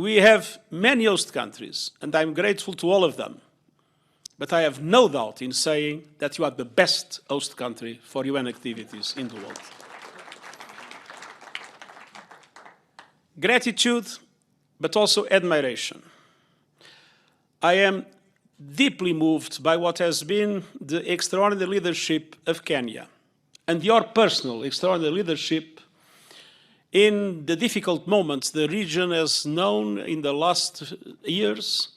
we have many host countries, and I'm grateful to all of them. But I have no doubt in saying that you are the best host country for UN activities in the world. Gratitude, but also admiration. I am deeply moved by what has been the extraordinary leadership of Kenya and your personal extraordinary leadership in the difficult moments the region has known in the last years,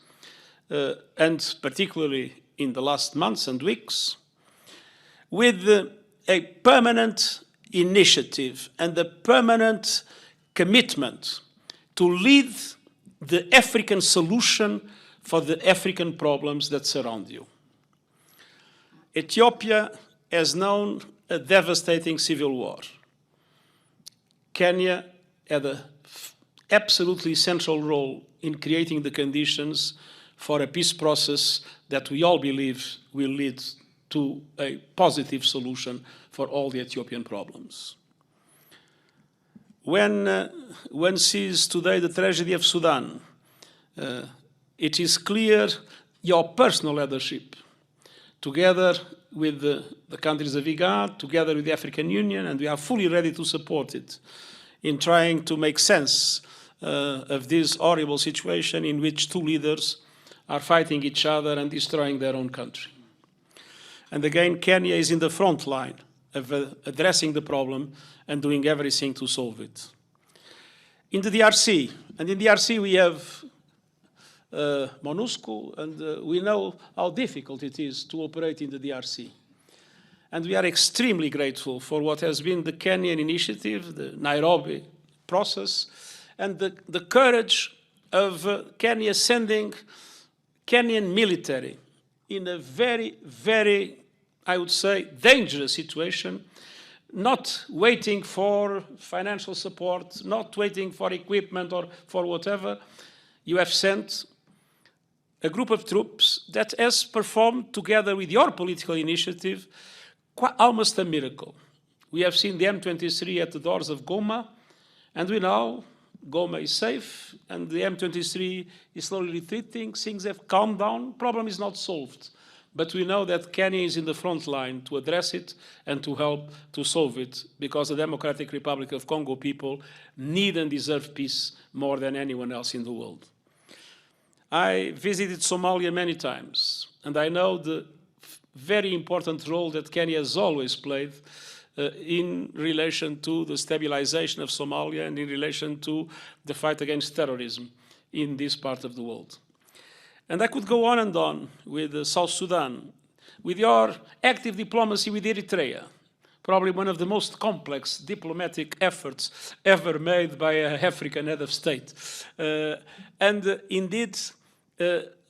and particularly in the last months and weeks, with a permanent initiative and a permanent commitment to lead the African solution for the African problems that surround you. Ethiopia has known a devastating civil war. Kenya had an absolutely central role in creating the conditions for a peace process that we all believe will lead to a positive solution for all the Ethiopian problems. When one sees today the tragedy of Sudan, it is clear your personal leadership, together with the countries of IGAD, together with the African Union, and we are fully ready to support it in trying to make sense of this horrible situation in which two leaders are fighting each other and destroying their own country. And again, Kenya is in the front line of addressing the problem and doing everything to solve it. In the DRC, and in the DRC we have MONUSCO, and we know how difficult it is to operate in the DRC. And we are extremely grateful for what has been the Kenyan initiative, the Nairobi process, and the courage of Kenya sending Kenyan military in a very, very, I would say, dangerous situation, not waiting for financial support, not waiting for equipment or for whatever. You have sent a group of troops that has performed, together with your political initiative, almost a miracle. We have seen the M23 at the doors of Goma, and we know Goma is safe, and the M23 is slowly retreating. Things have calmed down. Problem is not solved. But we know that Kenya is in the front line to address it and to help to solve it, because the Democratic Republic of Congo people need and deserve peace more than anyone else in the world. I visited Somalia many times, and I know the very important role that Kenya has always played in relation to the stabilization of Somalia and in relation to the fight against terrorism in this part of the world. And I could go on and on with South Sudan, with your active diplomacy with Eritrea, probably one of the most complex diplomatic efforts ever made by an African head of state. Indeed,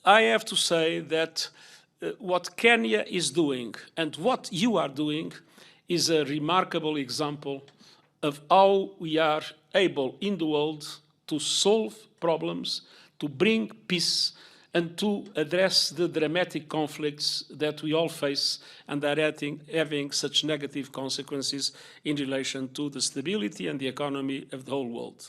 I have to say that what Kenya is doing and what you are doing is a remarkable example of how we are able in the world to solve problems, to bring peace, and to address the dramatic conflicts that we all face and are having such negative consequences in relation to the stability and the economy of the whole world.